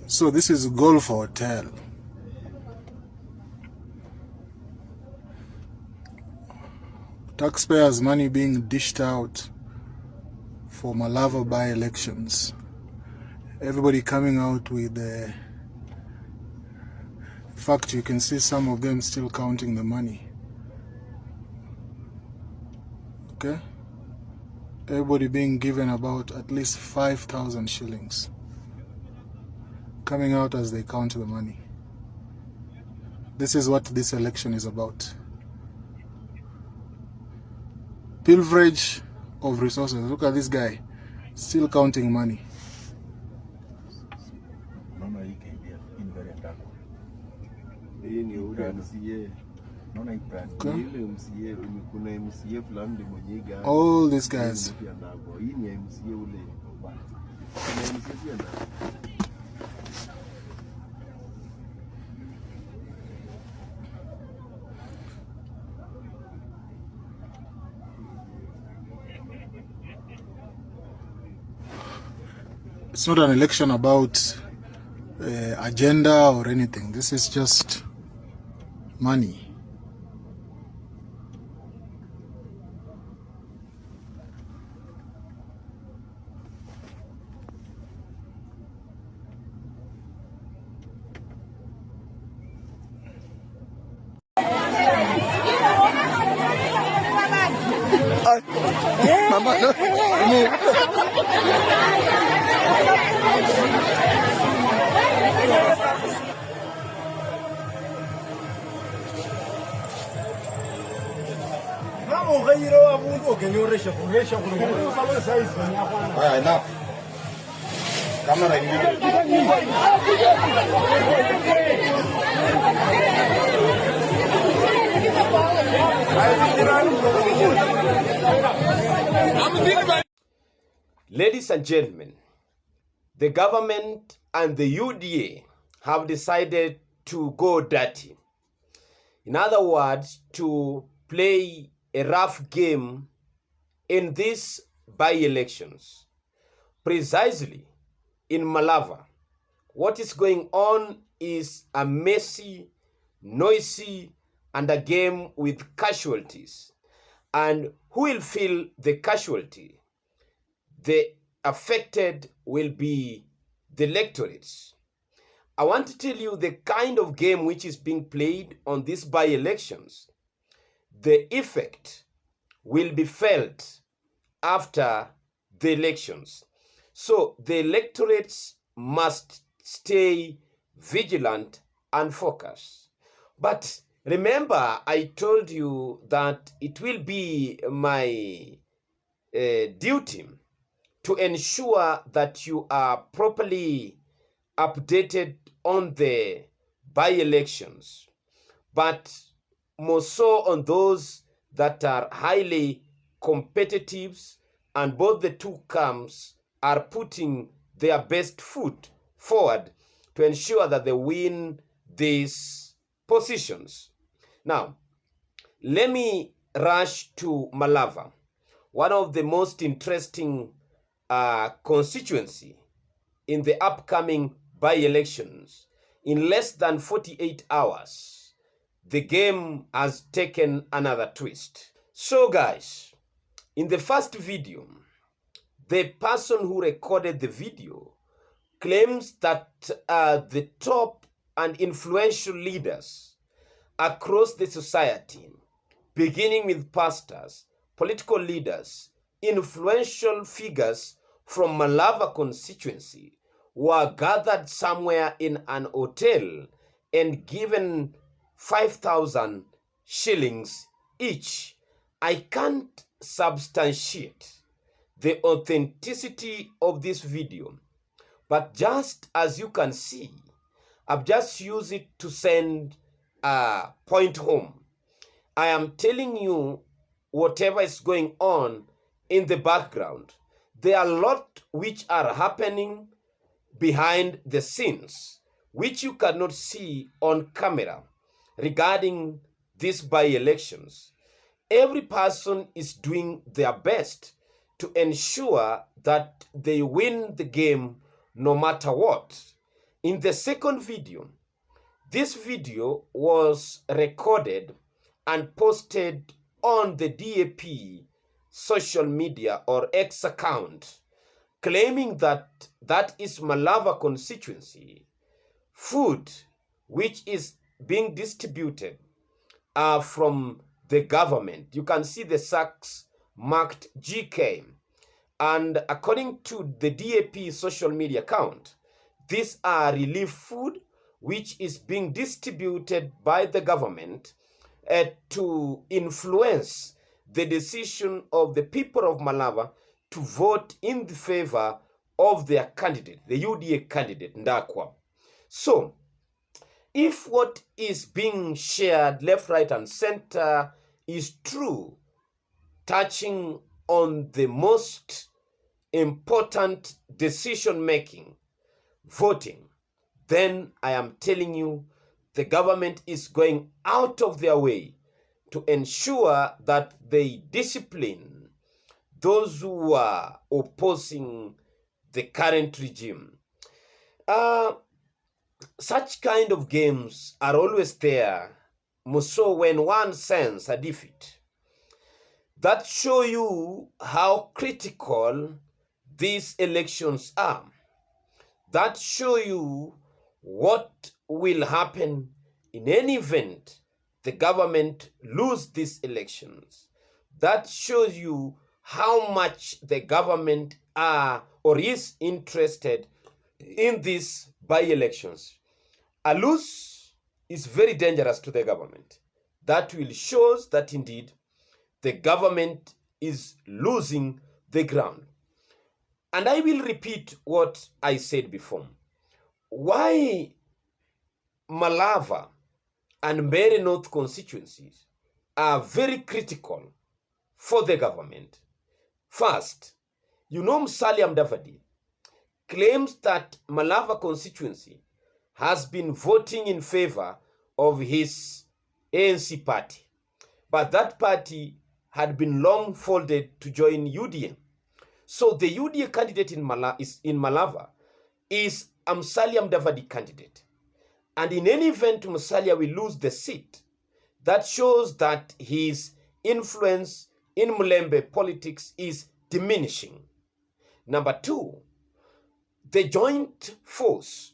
So this is Golf Hotel. Taxpayers' money being dished out for Malava by-elections. Everybody coming out with in fact, you can see some of them still counting the money. Okay? Everybody being given about at least 5,000 shillings. Coming out as they count the money. This is what this election is about. Pilferage of resources. Look at this guy, still counting money. Okay. All these guys. It's not an election about agenda or anything. This is just money. Mama, no. Enough. Camera. Ladies and gentlemen, the government and the UDA have decided to go dirty. In other words, to play a rough game in these by-elections. Precisely in Malava, what is going on is a messy, noisy, and a game with casualties. And who will feel the casualty? The affected will be the electorates. I want to tell you the kind of game which is being played on these by-elections. The effect will be felt after the elections. So the electorates must stay vigilant and focused. But remember, I told you that it will be my duty to ensure that you are properly updated on the by-elections, but more so on those that are highly competitive, and both the two camps are putting their best foot forward to ensure that they win these positions. Now, let me rush to Malava, one of the most interesting constituency in the upcoming by-elections. In less than 48 hours, the game has taken another twist. So guys, in the first video, the person who recorded the video claims that the top and influential leaders across the society, beginning with pastors, political leaders, influential figures from Malava constituency, were gathered somewhere in an hotel and given 5,000 shillings each. I can't substantiate the authenticity of this video, but just as you can see, I've just used it to send a point home. I am telling you whatever is going on in the background. There are a lot which are happening behind the scenes, which you cannot see on camera regarding these by-elections. Every person is doing their best to ensure that they win the game no matter what. In the second video, this video was recorded and posted on the DAP social media or X account, claiming that that is Malava constituency. Food which is being distributed are from the government. You can see the sacks marked GK. And according to the DAP social media account, these are relief food which is being distributed by the government to influence the decision of the people of Malava to vote in the favor of their candidate, the UDA candidate, Ndakwa. So, if what is being shared left, right, and center is true, touching on the most important decision-making, voting, then I am telling you, the government is going out of their way to ensure that they discipline those who are opposing the current regime. Such kind of games are always there, so when one senses a defeat. That show you how critical these elections are. That show you what will happen in any event the government lose these elections. That shows you how much the government are or is interested in these by-elections. A lose is very dangerous to the government. That will show that indeed the government is losing the ground. And I will repeat what I said before. Why Malava and Mbeere North constituencies are very critical for the government. First, you know Musalia Mudavadi claims that Malava constituency has been voting in favor of his ANC party, but that party had been long folded to join UDA. So the UDA candidate in Malava is a Musalia Mudavadi candidate. And in any event, Musalia will lose the seat. That shows that his influence in Mulembe politics is diminishing. Number two, the joint force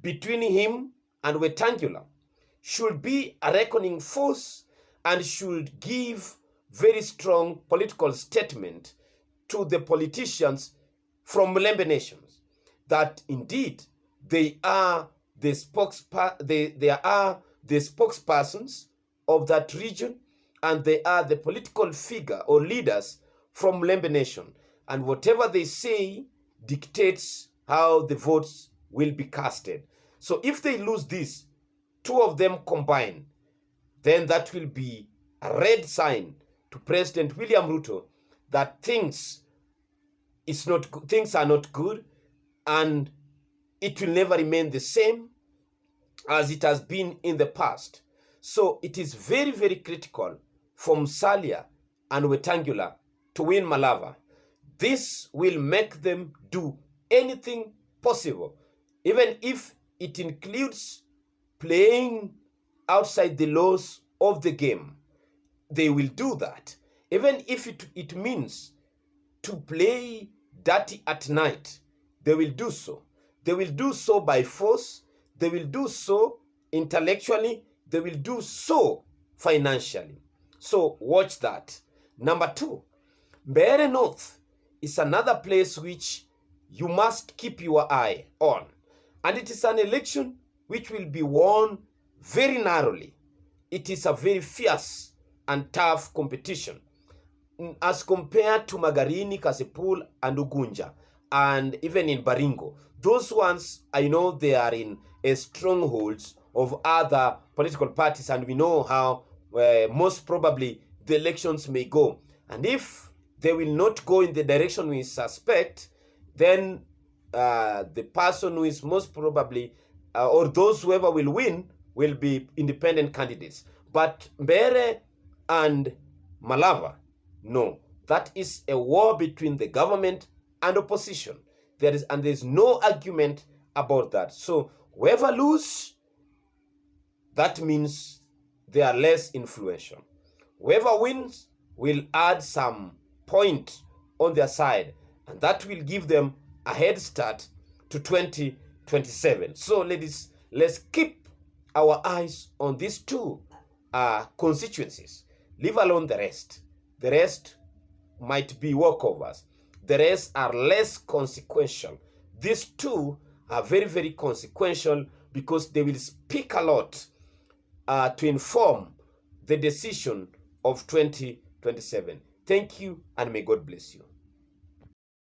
between him and Wetangula should be a reckoning force and should give very strong political statement to the politicians from Mulembe nations that indeed they are the spokespersons of that region, and they are the political figure or leaders from Mulembe nation, and whatever they say dictates how the votes will be casted. So if they lose this, two of them combine, then that will be a red sign to President William Ruto that things are not good, and it will never remain the same as it has been in the past. So it is very, very critical for Musalia and Wetangula to win Malava. This will make them do anything possible, even if it includes playing outside the laws of the game. They will do that. Even if it means to play dirty at night, they will do so. They will do so by force. They will do so intellectually. They will do so financially. So watch that. Number two, Mbeere North is another place which you must keep your eye on. And it is an election which will be won very narrowly. It is a very fierce and tough competition as compared to Magarini, Kasipul, and Ugunja, and even in Baringo. Those ones, I know they are in strongholds of other political parties, and we know how most probably the elections may go. And if they will not go in the direction we suspect, then the person who is most probably, or those whoever will win, will be independent candidates. But Mbeere and Malava, no. That is a war between the government and opposition. There's no argument about that. So whoever loses, that means they are less influential. Whoever wins will add some point on their side, and that will give them a head start to 2027. So let's keep our eyes on these two constituencies. Leave alone the rest. The rest might be walkovers. The rest are less consequential. These two are very, very consequential because they will speak a lot to inform the decision of 2027. Thank you, and may God bless you.